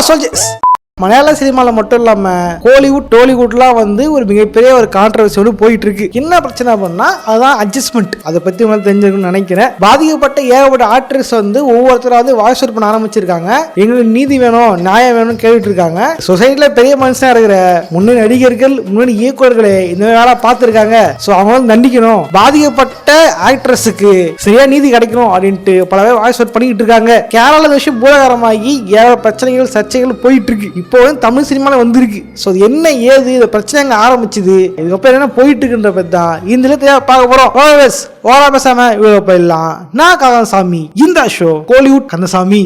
soldiers. மலையாள சினிமாவில் மட்டும் இல்லாமல் கோலிவுட் டோலிவுட்லாம் வந்து ஒரு மிகப்பெரிய ஒரு கான்ட்ரவர்சியோடு போயிட்டு இருக்கு. என்ன பிரச்சனை அப்படின்னா அதுதான் அட்ஜஸ்ட்மெண்ட். அதை பற்றி உங்களுக்கு தெரிஞ்சிருக்குன்னு நினைக்கிறேன். பாதிக்கப்பட்ட ஏகப்பட்ட ஆக்ட்ரஸ் வந்து ஒவ்வொருத்தரும் வந்து வாய்ஸ் அவுட் பண்ண ஆரம்பிச்சிருக்காங்க. எங்களுக்கு நீதி வேணும், நியாயம் வேணும்னு கேட்டுட்டு இருக்காங்க. சொசைட்டியில் பெரிய மனுஷனாக இருக்கிற முன்னணி நடிகர்கள், முன்னணி இயக்குநர்களே இந்த வேலை பார்த்துருக்காங்க. ஸோ அவங்க வந்து தண்டிக்கணும், பாதிக்கப்பட்ட ஆக்ட்ரஸுக்கு சரியா நீதி கிடைக்கணும் அப்படின்ட்டு பல பேர் வாய்ஸ் அவுட் பண்ணிக்கிட்டு இருக்காங்க. கேரளா விஷயம் பூதாகரமாகி ஏக பிரச்சனைகள் சர்ச்சைகள் போயிட்டு இருக்கு. இப்போ தமிழ் சினிமாவில் வந்திருக்கு. ஸோ என்ன ஏது இந்த பிரச்சனை எங்கே ஆரம்பிச்சுது, இதுக்கப்புறம் என்ன போயிட்டு இருக்குன்ற பற்றி தான் இந்த பார்க்க போகிறோம். ஓரா பேசாம இவ்வளோ போயிடலாம். நான் கந்தசாமி, இந்த ஷோ கோலிவுட் கந்தசாமி.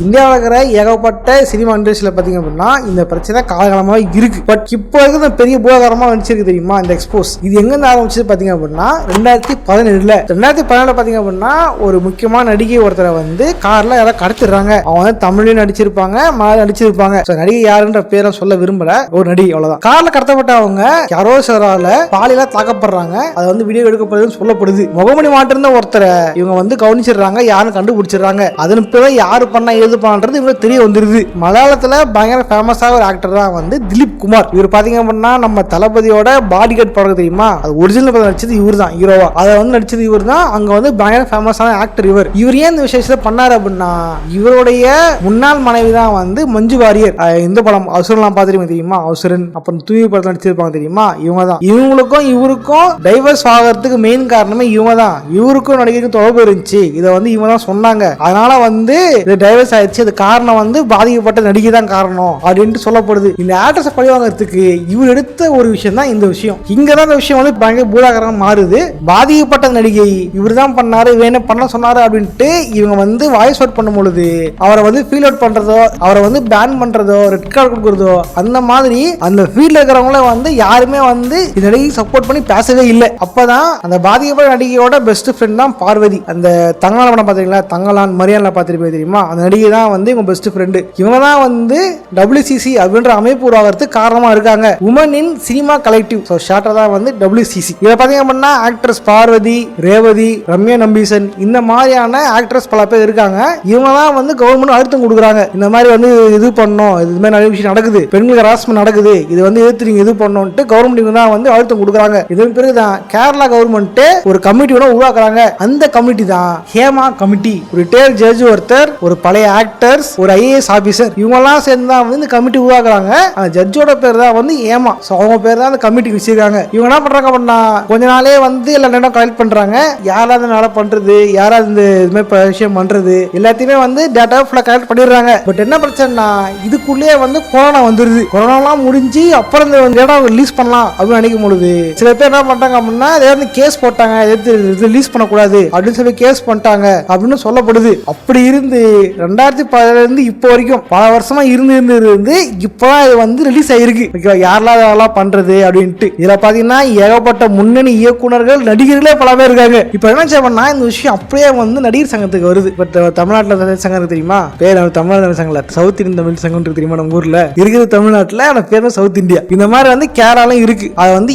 இந்தியாவில் இருக்கிற ஏகப்பட்ட சினிமா இண்டஸ்ட்ரியில் பார்த்தீங்க அப்படின்னா இந்த பிரச்சனை காலகாலமாக இருக்கு. பட் இப்போ இருக்கிற பெரிய பூதாகரமாக வந்துச்சிருக்கு தெரியுமா இந்த எக்ஸ்போஸ். இது எங்கேருந்து ஆரம்பிச்சது பார்த்தீங்க அப்படின்னா 2017 பார்த்தீங்க அப்படின்னா ஒரு முக்கியமான நடிகை ஒருத்தரை வந்து காரில் யாராவது கடத்திடுறாங்க. அவங்க வந்து தமிழ்லையும் நடிச்சிருப்பாங்க, மலையாளம் நடிச்சிருப்பாங்க. நடிகை யாருன்ற பேரை சொல்ல விரும்பல, ஒரு நடிகை அவ்வளோதான். காரில் கடத்தப்பட்டவங்க யாரோ சிலரால பாலியலா தாக்கப்படுறாங்க. அதை வந்து வீடியோ எடுக்கப்படுதுன்னு சொல்லப்படுது. முகமணி மாட்டிருந்த ஒருத்தரை இவங்க வந்து கவனிச்சிடுறாங்க, யாரும் கண்டுபிடிச்சிடுறாங்க. அதன் பிறகு யாரு பண்ணா பண்றது இவங்க தெரிய வந்துருது. மலையாளத்துல பயங்கர ஃபேமஸான ஒரு ஆக்டர் தான் வந்து திலீப் குமார். இவர் பாத்தீங்க அப்படின்னா நம்ம தளபதியோட பாடி கார்டு படம் தெரியுமா, அது ஒரிஜினல் நடிச்சது இவர் தான், ஹீரோவா அதை வந்து நடிச்சது இவர் தான். அங்க வந்து பயங்கர ஃபேமஸான ஆக்டர் இவர். இவர் ஏன் இந்த விஷயத்தை பண்ணாரு அப்படின்னா இவருடைய முன்னாள் மனைவி தான் வந்து மஞ்சு வாரியர். இந்த படம் அவசரம் பாத்துருப்பீங்க தெரியுமா, அவசரன், அப்புறம் தூய் படத்தில் நடிச்சிருப்பாங்க தெரியுமா, இவங்க தான். இவங்களுக்கும் இவருக்கும் டைவர்ஸ் ஆகிறதுக்கு மெயின் காரணமே இவங்க தான். இவருக்கும் நடிகருக்கும் தொடர்பு இருந்துச்சு, இதை வந்து இவங்க தான் சொன்னாங்க. அதனால வந்து டைவர்ஸ் அது காரணம் வந்து பாதிக்கப்பட்ட நடிகை தான் காரணம் அப்படின்ட்டு சொல்லப்படுது. இந்த ஆக்ட்ரஸ் பழி வாங்குறதுக்கு இவர் எடுத்த ஒரு விஷயம் தான் இந்த விஷயம். இங்கதான் இந்த விஷயம் வந்து பயங்கர பூதாகரமா மாறுது. பாதிக்கப்பட்ட நடிகை இவர் தான் பண்ணாரு, வேணும் பண்ண சொன்னாரு அப்படின்ட்டு இவங்க வந்து வாய்ஸ் அவுட் பண்ணும் பொழுது அவரை வந்து ஃபீல் அவுட் பண்றதோ, அவரை வந்து பேன் பண்றதோ, ரெட் கார்டு கொடுக்கறதோ, அந்த மாதிரி அந்த ஃபீல்ட்ல இருக்கிறவங்கள வந்து யாருமே வந்து இந்த நடிகை சப்போர்ட் பண்ணி பேசவே இல்லை. அப்பதான் அந்த பாதிக்கப்பட்ட நடிகையோட பெஸ்ட் ஃப்ரெண்ட் தான் பார்வதி. அந்த தங்கலான் படம் பாத்தீங்களா, தங்கலான் மரியாதை பார்த்திருப்பீங்க தெரியுமா, அந்த நடிகை தான் வந்து இவங்க பெஸ்ட் ஃப்ரெண்ட். இவங்க தான் வந்து WCC அப்படின்ற அமைப்பு உருவாகிறதுக்கு காரணமா இருக்காங்க. Women in cinema collective, so ஷார்ட்டா தான் வந்து WCC. இதை பார்த்தீங்க அப்படின்னா ஆக்ட்ரஸ் பார்வதி, ரேவதி, ரம்யா நம்பீசன், இந்த மாதிரியான ஆக்ட்ரஸ் பல பேர் இருக்காங்க. இவங்க தான் வந்து கவர்மெண்ட் அழுத்தம் கொடுக்குறாங்க. இந்த மாதிரி வந்து இது பண்ணணும், இது மாதிரி நிறைய விஷயம் நடக்குது, பெண்களுக்கு ஹராஸ்மெண்ட் நடக்குது, இது வந்து எதிர்த்து நீங்க இது பண்ணணும்ட்டு கவர்மெண்ட் தான் வந்து அழுத்தம் கொடுக்குறாங்க. இதன் பிறகுதான் கேரளா கவர்மெண்ட் ஒரு கமிட்டி உருவாக்குறாங்க. அந்த கமிட்டி தான் ஹேமா கமிட்டி. ஒரு ரிட்டையர்ட் ஜட்ஜ் ஒருத்தர், ஒரு பழைய ஆக்டர்ஸ், ஒரு IAS ஆபீசர், இவங்கெல்லாம் சேர்ந்து தான் வந்து இந்த கமிட்டி உருவாக்குறாங்க. அந்த ஜட்ஜோட பேர் தான் வந்து ஏமா. ஸோ அவங்க பேர் தான் அந்த கமிட்டிக்கு வச்சிருக்காங்க. இவங்க என்ன பண்றாங்க அப்படின்னா கொஞ்ச நாளே வந்து எல்லா நேரம் கலெக்ட் பண்றாங்க. யாராவது வேலை பண்றது, யாராவது இந்த இதுமாதிரி விஷயம் பண்றது எல்லாத்தையுமே வந்து டேட்டா ஃபுல்லாக கலெக்ட் பண்ணிடுறாங்க. பட் என்ன பிரச்சனைனா இதுக்குள்ளேயே வந்து கொரோனா வந்துருது. கொரோனாலாம் முடிஞ்சு அப்புறம் இந்த டேட்டா ரிலீஸ் பண்ணலாம் அப்படின்னு நினைக்கும் பொழுது சில பேர் என்ன பண்றாங்க அப்படின்னா ஏதாவது கேஸ் போட்டாங்க, எதிர்த்து ரிலீஸ் பண்ணக்கூடாது அப்படின்னு சொல்லி கேஸ் பண்ணிட்டாங்க அப்படின்னு சொல்லப்படுது. அப்படி இருந்து 2010 இப்போ வரைக்கும் பல வருஷமா இருந்து இப்பதான் இது வந்து ரிலீஸ் ஆயிருக்கு. யாரெல்லாம் பண்றது அப்படின்ட்டு இதுல பாத்தீங்கன்னா ஏகப்பட்ட முன்னணி இயக்குனர்கள், நடிகர்களே பல பேர் இருக்காங்க. இப்ப என்ன செய்யணும்னா இந்த விஷயம் அப்படியே வந்து நடிகர் சங்கத்துக்கு வருது. பட் தமிழ்நாட்டுல சங்கம் தெரியுமா, பேர் தமிழ்நாடு சங்கம், சவுத் இந்தியன் தமிழ் சங்கம் தெரியுமா, நம்ம ஊர்ல இருக்குது தமிழ்நாட்டுல, அந்த பேர் சவுத் இந்தியா. இந்த மாதிரி வந்து கேரளாலும் இருக்கு. அது வந்து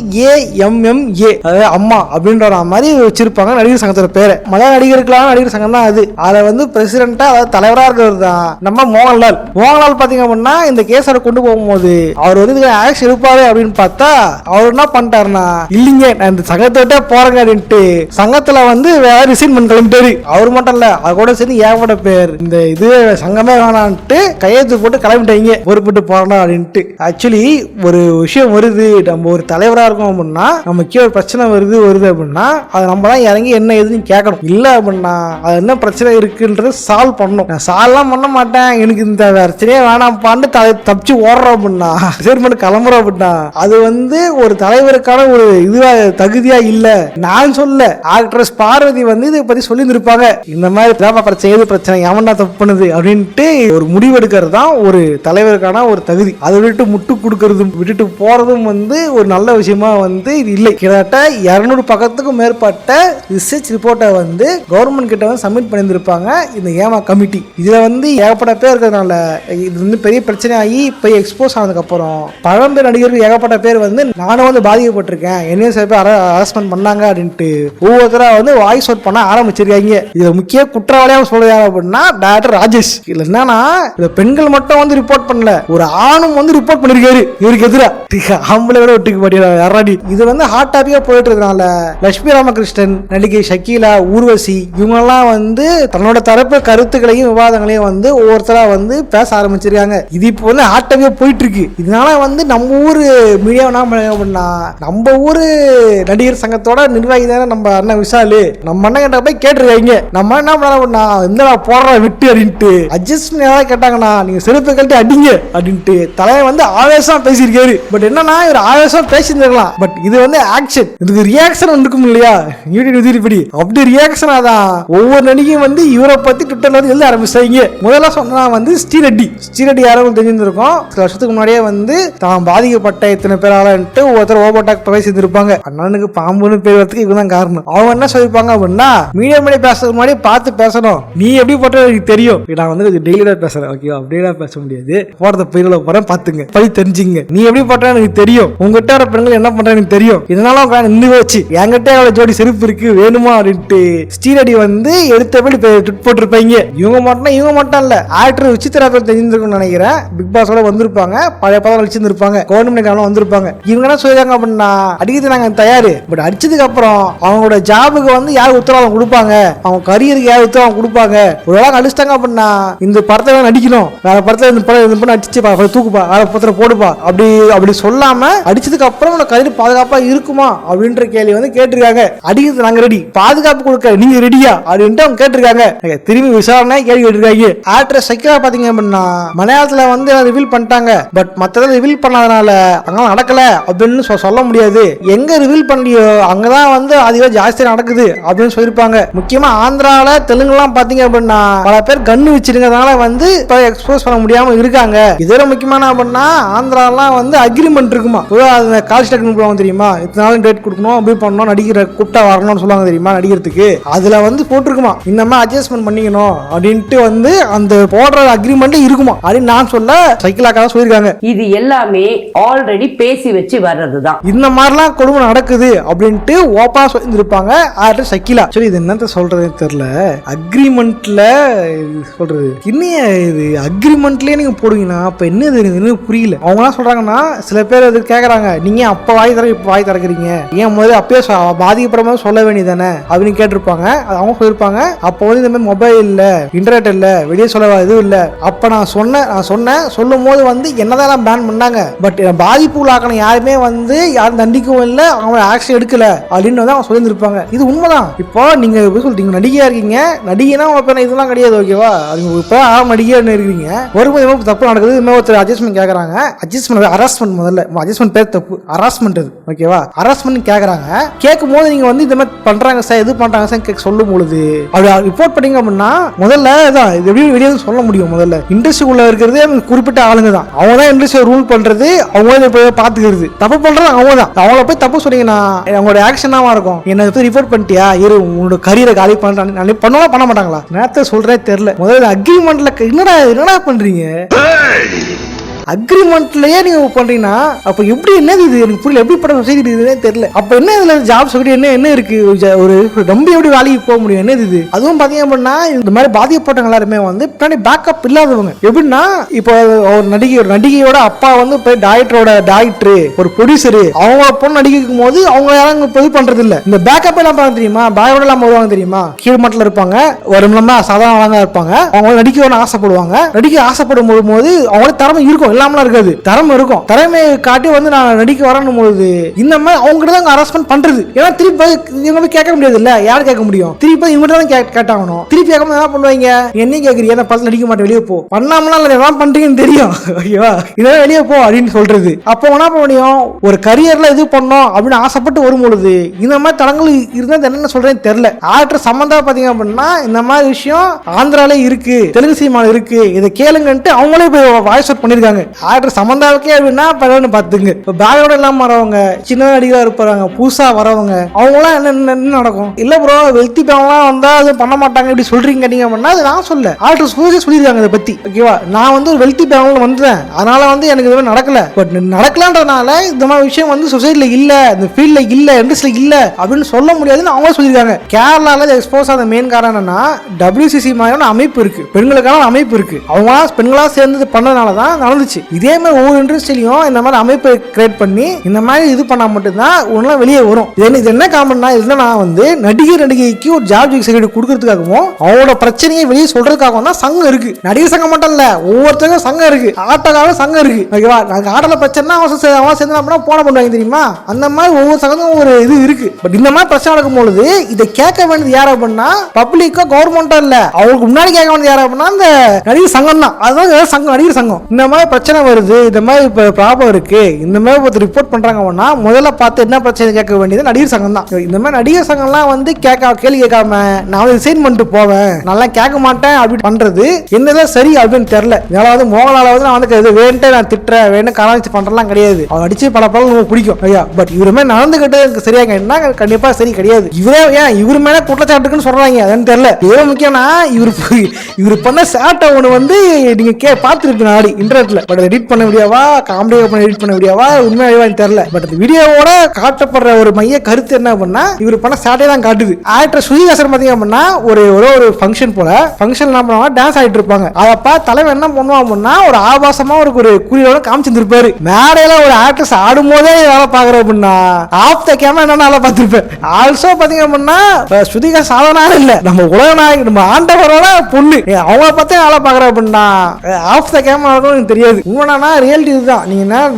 AMMA, அதாவது அம்மா அப்படின்ற மாதிரி வச்சிருப்பாங்க நடிகர் சங்கத்தோட பேரை. மலையாள நடிகருக்கெல்லாம் நடிகர் சங்கம் தான் அது. அதை வந்து பிரசிடென்டா, அதாவது தலைவரா இருக்கிறது தான் நம்ம மோகன்லால் பாத்தீங்க அப்படின்னா இந்த கேஸ கொண்டு போகும்போது அவர் வந்து ஆக்ஷன் எடுப்பாரு அப்படின்னு பார்த்தா அவர் என்ன பண்ணிட்டாருன்னா இல்லைங்க நான் இந்த சங்கத்தை விட்டே போறேங்க அப்படின்ட்டு சங்கத்துல வந்து வேற ரிசைன் பண்ணி கிளம்பிட்டாரு. அவர் மட்டும் இல்ல, அது கூட சேர்ந்து ஏகப்பட்ட பேர் இந்த இது சங்கமே வேணான்ட்டு கையெழுத்து போட்டு கிளம்பிட்டாங்க, பொறுப்பிட்டு போறா அப்படின்ட்டு. ஆக்சுவலி ஒரு விஷயம் வருது, நம்ம ஒரு தலைவரா இருக்கோம் அப்படின்னா நமக்கு ஒரு பிரச்சனை வருது அப்படின்னா அதை நம்ம தான் இறங்கி என்ன எதுன்னு கேட்கணும். இல்ல அப்படின்னா அது என்ன பிரச்சனை இருக்குன்றது சால்வ் பண்ணணும். நான் சால்வ்லாம் பண்ண மாட்டேன், எனக்கு இந்த பிரச்சனையே வேணாம்பான்னு தப்பிச்சு ஓடுறோம் அப்படின்னா, சரி மட்டும் கிளம்புறோம் அப்படின்னா அது வந்து ஒரு தலைவருக்கான ஒரு இதுவா தகுதியா இல்ல. நான் சொல்ல ஆக்ட்ரஸ் பார்வதி வந்து இதை பத்தி சொல்லி இருப்பாங்க. இந்த மாதிரி பிரச்சனை, எது பிரச்சனை, எவன்டா தப்பு பண்ணுது அப்படின்ட்டு ஒரு முடிவு எடுக்கிறது தான் ஒரு தலைவருக்கான ஒரு தகுதி. அதை விட்டு முட்டு கொடுக்கறதும் விட்டுட்டு போறதும் வந்து ஒரு நல்ல விஷயமா வந்து இது இல்லை. கிட்டத்தட்ட 200 பக்கத்துக்கும் மேற்பட்ட ரிசர்ச் ரிப்போர்ட்டை வந்து கவர்மெண்ட் கிட்ட வந்து சப்மிட் பண்ணியிருப்பாங்க இந்த ஏமா கமிட்டி. இதுல வந்து ஏகப்பட்ட பேர் இருக்கிறதுனால இது வந்து பெரிய பிரச்சனை ஆகி போய் எக்ஸ்போஸ் ஆனதுக்கு அப்புறம் பழம்பெரும் நடிகர்கள் ஏகப்பட்ட பேர் வந்து நானும் வந்து பாதிக்கப்பட்டிருக்கேன், என்னையும் சில பேர் அரஸ்ட்மெண்ட் பண்ணாங்க அப்படின்ட்டு ஒவ்வொருத்தரா வந்து வாய்ஸ் அவுட் பண்ண ஆரம்பிச்சிருக்காங்க. இதுல முக்கிய குற்றவாளியாக சொல்றது யார் அப்படின்னா டாக்டர் ராஜேஷ். இல்ல என்னன்னா இதுல பெண்கள் மட்டும் வந்து ரிப்போர்ட் பண்ணல, ஒரு ஆணும் வந்து ரிப்போர்ட் பண்ணிருக்காரு இவருக்கு எதிராக. ஆம்பளை விட ஒட்டுக்கு போட்டி. இது வந்து ஹாட் டாபிக்கா போயிட்டு இருக்கனால லட்சுமி ராமகிருஷ்ணன், நடிகை ஷக்கீலா, ஊர்வசி இவங்கெல்லாம் வந்து தன்னோட தரப்பு கருத்துக்களையும் விவாதங்களையும் வந்து ஒவ்வொருத்தரா வந்து பேச ஆரம்பிச்சிருக்காங்க. இது இப்போ வந்து ஹாட் டாபிக்கா போயிட்டு இருக்கு. இதனால வந்து நம்ம ஊரு மீடியா என்ன, நம்ம ஊரு நடிகர் சங்கத்தோட நிர்வாகி தானே நம்ம அண்ணன் விஷாலு, நம்ம அண்ணன் கிட்ட போய் கேட்டிருக்காங்க. நம்ம என்ன பண்ணா இந்த போடுற விட்டு அப்படின்ட்டு அட்ஜஸ்ட்மெண்ட் ஏதாவது கேட்டாங்கன்னா நீங்க செருப்பு கழட்டி அடிங்க அப்படின்ட்டு தலைவர் வந்து ஆவேசம் பேசியிருக்காரு. பட் என்னன்னா இவர் ஆவேசம் பேசியிருந்திருக்கலாம், பட் இது வந்து ஆக்ஷன், இதுக்கு ரியாக்ஷன் இருக்கும் இல்லையா இப்படி அப்படி ரியாக்ஷன் தான் ஒவ்வொரு நடிகையும் வந்து இவரை பத்தி ட்விட்டர்ல வந்து எழுத ஆரம்பிச்சாங்க. முதல்ல சொன்னா வந்து ஸ்ரீரெட்டி யாரும் தெரிஞ்சிருக்கும். சில வருஷத்துக்கு முன்னாடியே வந்து தான் பாதிக்கப்பட்ட இத்தனை பேராலன்ட்டு ஒவ்வொருத்தர் ஓபோட்டாக் பேசியிருந்திருப்பாங்க. அண்ணனுக்கு பாம்புன்னு பேர் வரதுக்கு இவங்க காரணம். அவங்க என்ன சொல்லிருப்பாங்க அப்படின்னா மீடியா பேசுறதுக்கு முன்னாடி பார்த்து பேசணும், நீ எப்படி போட்ட எனக்கு தெரியும், நான் வந்து டெய்லியா பேசுறேன் ஓகே அப்படியெல்லாம் பேச முடியாது, போறத பயிரில் போறேன் பாத்துங்க படி தெரிஞ்சுங்க, நீ எப்படி போட்ட எனக்கு தெரியும், உங்ககிட்ட வர பெண்கள் என்ன பண்ற எனக்கு தெரியும், இதனால நின்று வச்சு என்கிட்ட அவளை ஜோடி செருப்பு இருக்கு வேணுமா அப்படின்ட்டு ஸ்ரீரெட்டி வந்து எடுத்தபடி போட்டிருப்பாங்க. இவங்க மட்டும் இல்ல, ஆக்டர் விசித்திரா பேர் தெரிஞ்சிருக்கும்னு நினைக்கிறேன், பிக் பாஸோட வந்திருப்பாங்க, பழைய பதம் அடிச்சிருப்பாங்க, கவர்மெண்ட் வந்திருப்பாங்க. இவங்க என்ன சொல்லிருக்காங்க அப்படின்னா அடிக்கிறது நாங்க தயாரு, பட் அடிச்சதுக்கு அப்புறம் அவங்களோட ஜாபுக்கு வந்து யார் உத்தரவாதம் கொடுப்பாங்க, அவங்க கரியருக்கு யார் உத்தரவாதம் கொடுப்பாங்க, ஒரு வேளை அடிச்சிட்டாங்க அப்படின்னா இந்த படத்தை நடிக்கணும், வேற படத்துல இந்த படம் அடிச்சுப்பா தூக்குப்பா வேற படத்துல போடுப்பா அப்படி சொல்லாம அடிச்சதுக்கு அப்புறம் உனக்கு கரியர் பாதுகாப்பா இருக்குமா அப்படின்ற கேள்வி வந்து கேட்டிருக்காங்க. அடிக்கிறது நாங்க ரெடி, பாதுகாப்பு கொடுக்க நீங்க ரெடியா அப்படின்ட்டு அவங்க கேட்டிருக்காங்க. திரும்பி விசாரணை கேள்வி கேட்டிருக்காங்க. ஆக்டர் ஷக்கீலா பாத்தீங்க அப்படின்னா மலையாளத்துல வந்து ரிவீல் பண்ணிட்டாங்க, பட் மத்தத ரிவீல் பண்ணாதனால அங்க நடக்கல அப்படின்னு சொல்ல முடியாது. எங்க ரிவீல் பண்ணியோ அங்கதான் வந்து அதிகம் ஜாஸ்தியா நடக்குது அப்படின்னு சொல்லிருப்பாங்க. முக்கியமா ஆந்திரால தெலுங்குலாம் பாத்தீங்க அப்படின்னா பல பேர் கண்ணு வச்சிருக்கிறதுனால வந்து எக்ஸ்போஸ் பண்ண முடியாம இருக்காங்க. இதோட முக்கியமான அப்படின்னா ஆந்திராலாம் வந்து அக்ரிமெண்ட் இருக்குமா, காலேஜ் டெக்னிக் தெரியுமா, இத்தனை நாள் டேட் கொடுக்கணும், அப்படி பண்ணணும், நடிக்கிற கூப்பிட்டா வரணும்னு சொல்லுவாங்க தெரியுமா நடிக்கிறதுக்கு, அதுல வந்து போட்டிருக்குமா இந்த மாதிரி அட்ஜஸ்ட்மெண்ட் பண்ணிக்கணும் அப்படின்ட்டு வந்து அந்த போடுற அக்ரிமெண்ட் இருக்குமா அப்படின்னு நான் சொல்ல சைக்கிளாக்கா சொல்லியிருக்காங்க. இது எல்லாமே ஆல்ரெடி பேசி வச்சு வர்றதுதான். இந்த மாதிரிலாம் கொடுமை நடக்குது அப்படின்ட்டு ஓப்பா சொல்லியிருப்பாங்க ஆக்டர் ஷக்கீலா. சரி இது என்னத்த சொல்றதுன்னு தெரியல, அக்ரிமெண்ட்ல சொல்றது இன்னைய இது அக்ரிமெண்ட்லயே நீங்க போடுவீங்கன்னா அப்ப என்ன புரியல. அவங்க என்ன சொல்றாங்கன்னா சில பேர் அது கேக்குறாங்க, நீங்க அப்ப வாய் தர இப்ப வாய் திறக்கிறீங்க, ஏன் முதல்ல அப்பயே பாதிக்கப்படுற மாதிரி சொல்ல வேண்டியதானே அப்படின்னு கேட்டிருப்பாங்க. அவங்க சொல்லிருப்பாங்க அப்போ வந்து இந்த மாதிரி மொபைல் இல்ல, இன்டர்நெட் இல்ல, வெளியே சொல்ல எதுவும் இல்ல, அப்ப நான் சொன்னேன் சொல்லும் போது வந்து என்னதான் பேன் பண்ணாங்க, பட் பாதிப்பு உள்ளாக்கணும் யாருமே வந்து யாரும் தண்டிக்கவும் இல்லை, அவங்க ஆக்ஷன் எடுக்கல அப்படின்னு வந்து அவங்க சொல்லியிருப்பாங்க. இது உண்மைதான். இப்போ நீங்க சொல்றீங்க நடிகையா இருக்கீங்க, நடிகைனா உங்க இதெல்லாம் கிடையாது ஓகேவா, அது இப்ப நடிகையா இருக்கீங்க, ஒரு தப்பு நடக்குது, இன்னொருத்தர் அட்ஜஸ்ட்மெண்ட் கேட்கறாங்க, அட்ஜஸ்ட்மெண்ட் அரஸ்ட்மெண்ட், முதல்ல அட்ஜஸ்ட்மெண்ட் பேர் தப்பு, அரஸ்ட்மெண்ட் அது ஓகேவா, அரஸ்ட்மெண்ட் கேட்கறாங்க. கேட்கும் போது நீங்க வந்து இந்த மாதிரி பண்றாங்க சார், எது பண்றாங்க சார் சொல்லும் பொழுது அப்படி ரிப்போர்ட் பண்ணீங்க அப்படின்னா முதல்ல தான் இது எப்படி வெளியே சொல்ல முடியும். முதல்ல இண்டஸ்ட்ரிக்குள்ள இருக்கிறதே குறிப்பிட்ட ஆளுங்க தான், அவங்க தான் இண்டஸ்ட்ரியை ரூல் பண்றது, அவங்க போய் பாத்துக்கிறது, தப்பு பண்றது அவங்க தான். அவங்கள போய் தப்பு சொன்னீங்கன்னா அவங்களோட ஆக்ஷனாவா இருக்கும், என்ன ரிப்போர்ட் பண்ணிட்டியா இரு உங்களோட கரியரை காலி பண்றாங்க பண்ணலாம் பண்ண மாட்டாங்களா நேரத்தை சொல்றே தெரியல. முதல்ல அக்ரிமெண்ட்ல என்னடா பண்றீங்க, அக்ரிமெண்ட்லயே நீங்க பண்றீங்கன்னா அப்ப எப்படி என்னது இது எனக்கு புரியல, எப்படி படம் சொசைட்டி தெரியல. அப்ப என்ன இதுல ஜாப் சொசைட்டி என்ன இருக்கு, ஒரு நம்பி எப்படி வேலைக்கு போக முடியும், என்னது இது. அதுவும் பாத்தீங்க அப்படின்னா இந்த மாதிரி பாதிக்கப்பட்டவங்க எல்லாருமே வந்து பின்னாடி பேக்கப் இல்லாதவங்க. எப்படின்னா இப்போ ஒரு நடிகையோட அப்பா வந்து போய் டாக்டர் ஒரு ப்ரொடியூசரு அவங்க பொண்ணு நடிக்கும் போது அவங்க யாரும் இது பண்றது இல்ல, இந்த பேக்கப் எல்லாம் பண்ண தெரியுமா, பேக்கோட எல்லாம் வருவாங்க தெரியுமா, கீழ் மட்டல இருப்பாங்க, ஒரு சாதாரண இருப்பாங்க, அவங்க நடிக்கணும்னு ஆசைப்படுவாங்க, நடிக்க ஆசைப்படும் போது அவங்களுக்கு திறமை இருக்கும், இல்லாமலாம் இருக்காது, திறமை இருக்கும், திறமையை காட்டி வந்து நான் நடிக்க வரணும் போது இந்த மாதிரி அவங்ககிட்ட தான் அரஸ்ட்மெண்ட் பண்றது. ஏன்னா திருப்பி இவங்க போய் கேட்க முடியாது இல்ல, யாரு கேட்க முடியும், திருப்பி இவங்க தான் கேட்டாகணும். திருப்பி கேட்கும் என்ன பண்ணுவாங்க, என்ன கேட்கறீங்க, என்ன படத்துல நடிக்க மாட்டேன் வெளியே போ, பண்ணாமலாம் எல்லாம் பண்றீங்கன்னு தெரியும் ஓகேவா, இதெல்லாம் வெளியே போ அப்படின்னு சொல்றது. அப்போ என்ன பண்ண முடியும், ஒரு கரியர்ல இது பண்ணோம் அப்படின்னு ஆசைப்பட்டு வரும்பொழுது இந்த மாதிரி தடங்கள் இருந்தா என்னென்ன சொல்றேன்னு தெரியல. ஆக்டர் சம்பந்தா பாத்தீங்க அப்படின்னா இந்த மாதிரி விஷயம் ஆந்திரால இருக்கு, தெலுங்கு சினிமால இருக்கு, இதை கேளுங்கன்ட்டு அவங்களே போய் வாய்ஸ் அவுட் பண்ணிருக்காங்க. ஆக்டர் சமந்தாவுக்கே அப்படின்னா பரவாயில்ல பார்த்துங்க. இப்போ பேக்ரவுண்ட் இல்லாமல் வரவங்க, சின்ன நடிகராக இருப்பாங்க, புதுசாக வரவங்க, அவங்களாம் என்ன நடக்கும்? இல்லை ப்ரோ வெல்த்தி பேவெல்லாம் வந்தால் அது பண்ண மாட்டாங்க இப்படி சொல்றீங்க கேட்டீங்க அப்படின்னா அது நான் சொல்ல ஆக்டர் சூரிய சொல்லியிருக்காங்க இதை பற்றி. ஓகேவா, நான் வந்து ஒரு வெல்த்தி பேவெல்லாம் வந்தேன், அதனால வந்து எனக்கு இது நடக்கல. பட் நடக்கலன்றதுனால இந்த மாதிரி விஷயம் வந்து சொசைட்டியில் இல்லை, இந்த ஃபீல்டில் இல்லை, இண்டஸ்ட்ரியில் இல்லை அப்படின்னு சொல்ல முடியாதுன்னு அவங்க சொல்லியிருக்காங்க. கேரளாவில் எக்ஸ்போஸ் ஆன மெயின் காரணம் என்னன்னா WCC மாதிரியான அமைப்பு இருக்கு, பெண்களுக்கான அமைப்பு இருக்கு. அவங்க பெண்களா சேர்ந்து பண்ணதுனால தான் நடந்துச்சு. இதே மாதிரி ஒவ்வொரு இண்டஸ்ட்ரியிலையும் இந்த மாதிரி அமைப்பை கிரியேட் பண்ணி இந்த மாதிரி இது பண்ணா மட்டும்தான் ஒன்றும் வெளியே வரும். இது என்ன காரணம்னா இதுனா வந்து நடிகைக்கு ஒரு ஜாப் செக்யூரிட்டி கொடுக்கறதுக்காகவும் அவங்களோட பிரச்சனையை வெளியே சொல்றதுக்காகவும் தான் சங்கம் இருக்கு. நடிகர் சங்கம் மட்டும் இல்ல, ஒவ்வொருத்தருக்கும் சங்கம் இருக்கு, ஆட்டோக்காக சங்கம் இருக்கு. ஓகேவா, நாங்கள் ஆட்டோல பிரச்சனை அவங்க சேர்ந்து அப்படின்னா போன பண்ணுவாங்க தெரியுமா, அந்த மாதிரி ஒவ்வொரு சங்கமும் ஒரு இது இருக்கு. பட் இந்த மாதிரி பிரச்சனை நடக்கும் பொழுது இதை கேட்க வேண்டியது யார் அப்படின்னா பப்ளிக்கோ கவர்மெண்டோ இல்ல, அவங்களுக்கு முன்னாடி கேட்க வேண்டியது யார் அப்படின்னா அந்த நடிகர் சங்கம் தான். அதுதான் சங்கம், நடிகர் சங்கம். இந்த மாதிரி பிரச்சனை வருது, இந்த மாதிரி இப்போ ப்ராப்ளம் இருக்கு, இந்த மாதிரி ஒருத்தர் ரிப்போர்ட் பண்றாங்க அப்படின்னா முதல்ல பார்த்து என்ன பிரச்சனை கேட்க வேண்டியது நடிகர் சங்கம் தான். இந்த மாதிரி நடிகர் சங்கம்லாம் வந்து கேள்வி கேட்காம நான் வந்து ரிசைன் பண்ணிட்டு போவேன், நல்லா கேட்க மாட்டேன் அப்படி பண்றது என்னதான் சரி அப்படின்னு தெரியல. இதனால வந்து மோகன்லால் நான் வந்து வேண்டே நான் திட்டுறேன், வேணும் கலாச்சி பண்றலாம் கிடையாது. அவர் அடிச்சு பல நமக்கு பிடிக்கும் ஐயா. பட் இவரு மாதிரி நடந்துகிட்டு சரியாக என்ன கண்டிப்பா சரி கிடையாது. இவரே ஏன் இவரு மேல குற்றச்சாட்டு இருக்குன்னு சொல்றாங்க, அதுன்னு தெரியல. எவ்வளவு முக்கியம்னா இவரு பண்ண சேட்டை ஒன்று வந்து நீங்க பார்த்துருப்பீங்க நாடி இன்டர்நெட்ல. பட் எடிட் பண்ண முடியாவா, காமெடியாக பண்ண எடிட் பண்ண முடியாவா, உண்மையானு தெரியல. பட் அந்த வீடியோவோட காட்டப்படுற ஒரு மைய கருத்து என்ன அப்படின்னா இவர் பண்ண சேட்டை தான் காட்டுது. ஆக்டர் ஸ்ருதிஹாசன் பாத்தீங்க அப்படின்னா ஒரு ஃபங்க்ஷன் போல ஃபங்க்ஷன் என்ன பண்ணுவாங்க, டான்ஸ் ஆடிட்டு இருப்பாங்க. அதை பார்த்து தலைவன் என்ன பண்ணுவான் அப்படின்னா ஒரு ஆபாசமா ஒரு குறியோட காமிச்சிருப்பாரு. மேடையில ஒரு ஆக்டர்ஸ் ஆடும் போதே வேலை பாக்குற அப்படின்னா ஆஃப் த கேமரா என்ன வேலை பார்த்திருப்பேன். ஆல்சோ பாத்தீங்க அப்படின்னா ஸ்ருதிஹாசன் சாதாரண இல்ல, நம்ம உலக நாயகன், நம்ம ஆண்டவரோட பொண்ணு, அவங்கள பார்த்தே வேலை பாக்குற அப்படின்னா ஆஃப் த கேமரா எனக்கு தெரியாது. உண்மைனா ரியாலிட்டி இதுதான்.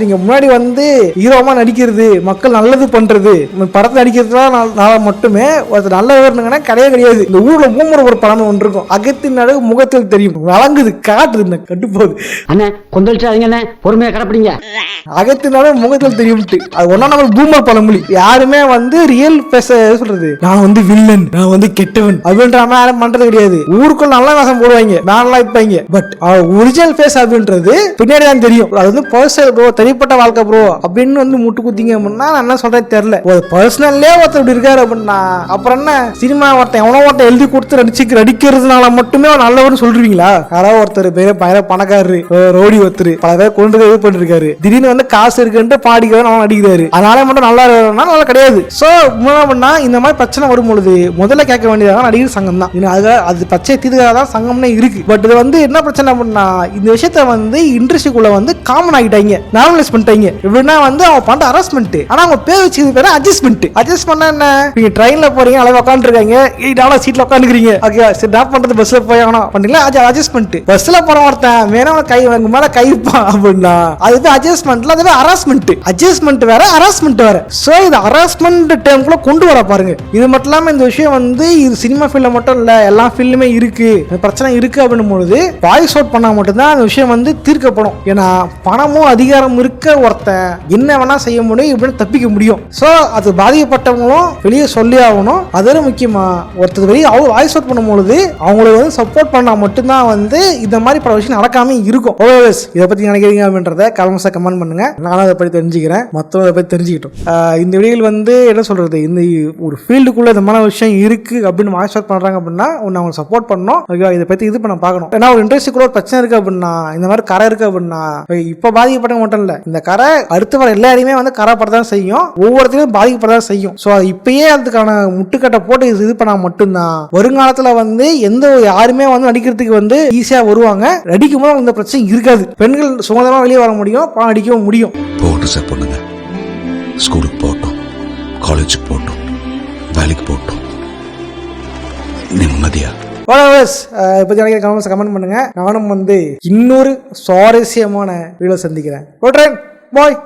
நீங்க முன்னாடி வந்து ஹீரோமா நடிக்கிறது, மக்கள் நல்லது பண்றது, படத்தை நடிக்கிறதுனால மட்டுமே ஒருத்தர் நல்ல விவரங்கன்னா கிடையாது. இந்த ஊர்ல மூமுறை ஒரு படம் ஒன்று இருக்கும், அகத்தின் நடுவு முகத்தில் தெரியும், வழங்குது காட்டுது கட்டுப்போகுது. அண்ணே கொந்தளிச்சாதீங்க அண்ணே, பொறுமையா கடப்பிடிங்க. அகத்தின் நடுவு முகத்தில் தெரியும். அது ஒன்னா நம்ம பூமர் பழமொழி. யாருமே வந்து ரியல் பேச சொல்றது நான் வந்து வில்லன், நான் வந்து கெட்டவன் அப்படின்ற யாரும் பண்றது கிடையாது. ஊருக்குள்ள நல்ல வேஷம் போடுவாங்க, மேலாம் இருப்பாங்க. பட் ஒரிஜினல் ஃபேஸ் அப்படின்றது பின்னாடி தான் தெரியும். அது வந்து பர்சனல் ப்ரோ, தனிப்பட்ட வாழ்க்கை ப்ரோ அப்படின்னு வந்து முட்டு குத்திங்க அப்படின்னா நான் என்ன சொல்றேன் தெரியல. ஒரு பர்சனல்லே ஒருத்தர் இப்படி இருக்காரு அப்படின்னா அப்புறம் என்ன சினிமா ஒருத்தன் எழுதி கொடுத்து நடிக்கிறதுனால மட்டுமே நல்லவர்னு சொல்றீங்களா? யாராவது ஒருத்தர் பயங்கர பணக்காரரு, ரோடி ஒருத்தர் பல பேர் கொண்டு இது பண்ணிருக்காரு, திடீர்னு வந்து காசு இருக்குன்ட்டு பாடிக்க நடிக்கிறாரு, அதனால மட்டும் நல்லா நல்லா கிடையாது. சோ பண்ணா இந்த மாதிரி பிரச்சனை வரும்பொழுது முதல்ல கேட்க வேண்டியதாக நடிகர் சங்கம் தான். அது பச்சை தீர்க்காக தான் சங்கம்னே இருக்கு. பட் இது வந்து என்ன பிரச்சனை அப்படின்னா இந்த விஷயத்த வந்து இண்டஸ்ட்ரிக்குள்ள வந்து காமன் ஆகிட்டாங்க, நார்மலைஸ் பண்ணிட்டாங்க. எப்படின்னா வந்து அவங்க பண்ற ஹராஸ்மெண்ட், ஆனா அவங்க பேர் வச்சு பேரு அட்ஜஸ்ட்மெண்ட். அட்ஜஸ்ட் பண்ணா என்ன, நீங்க ட்ரெயின்ல போறீங்க, அளவு உட்காந்துருக்காங்க, 8 hours சீட்ல உட்காந்துக்கிறீங்க, ஓகே சரி ட்ராப் பண்றது பஸ்ல போய் ஆகணும் பண்ணீங்களா, அது அட்ஜஸ்ட்மெண்ட். பஸ்ல போற ஒருத்தன் வேணா கை உங்க மேல கை வைப்பான் அப்படின்னா அது அட்ஜஸ்ட்மெண்ட்ல, அது ஹராஸ்மெண்ட். அட்ஜஸ்ட்மெண்ட் வேற, ஹராஸ்மெண்ட் வேற. சோ இது ஹராஸ்மெண்ட் டேர்ம்குள்ள கொண்டு வர பாருங்க. இது மட்டும் இல்லாம இந்த விஷயம் வந்து இது சினிமா ஃபீல்ட்ல மட்டும் இல்ல, எல்லா ஃபீல்டுமே இருக்கு, பிரச்சனை இருக்கு அப்படின்னும் பொழுது வாய்ஸ் அவுட் பண்ணா மட்டும்தான் அந்த விஷயம் வந்து தீர்க்கப்படும். ஏன்னா பணமும் அதிகாரம் இருக்க ஒருத்தன் என்ன வேணா செய்ய முடியும், இப்படின்னு தப்பிக்க முடியும். சோ அது பாதிக்கப்பட்டவங்களும் வெளியே சொல்லி ஆகணும். அதோட முக்கியமா ஒருத்தர் வெளியே அவங்க வாய்ஸ் அவுட் பண்ணும் பொழுது அவங்களுக்கு வந்து சப்போர்ட் பண்ணா மட்டும்தான் வந்து இந்த மாதிரி பல விஷயம் நடக்காம இருக்கும். இதை பத்தி நினைக்கிறீங்க அப்படின்றத கமெண்ட்ஸ்ல கமெண்ட் பண்ணுங்க. நானும் அதை பத்தி தெரிஞ்சுக்கிறேன், மற்றவங்க அதை பத்தி தெரிஞ்சுக்கிட்டோம். இந்த வீடியோவில் வந்து என்ன சொல்றது, இந்த ஒரு ஃபீல்டுக்குள்ள இந்த மாதிரி விஷயம் இருக்கு அப்படின்னு வாய்ஸ் அவுட் பண்றாங்க அப்படின்னா அவங்க சப்போர்ட் பண்ணணும். இதை பத்தி இது பண்ண பார்க்கணும். ஏன்னா ஒரு இண்டஸ்ட்ரிக்குள்ள ஒரு பிரச்சனை இருக்கு அப்படின்னா, இந்த மாதிரி கரை இருக்கு அப்படின்னா இப்ப பாதிக்கப்பட்ட மட்டும் இல்ல, இந்த கரை அடுத்து வர எல்லாரையுமே வந்து கரைப்படதான் செய்யும், ஒவ்வொருத்தையும் பாதிக்கப்படதான் செய்யும். ஸோ இப்பயே அதுக்கான முட்டுக்கட்டை போட்டு இது பண்ணா மட்டும்தான் வருங்காலத்துல வந்து எந்த யாருமே வந்து நடிக்கிறதுக்கு வந்து ஈஸியா வருவாங்க. நடிக்கும் போது இந்த பிரச்சனை இருக்காது. பெண்கள் சுதந்திரமா வெளியே வர முடியும், பணம் அடிக்கவும் முடியும். பொண்ணுங்க ஸ்கூலுக்கு போகட்டும், காலேஜுக்கு போகட்டும், வேலைக்கு போகட்டும், நிம்மதியா கமெண்ட் பண்ணுங்க. நானும் வந்து இன்னொரு சுவாரஸ்யமான வீடியோ சந்திக்கிறேன். ஓட்றேன் பாய்.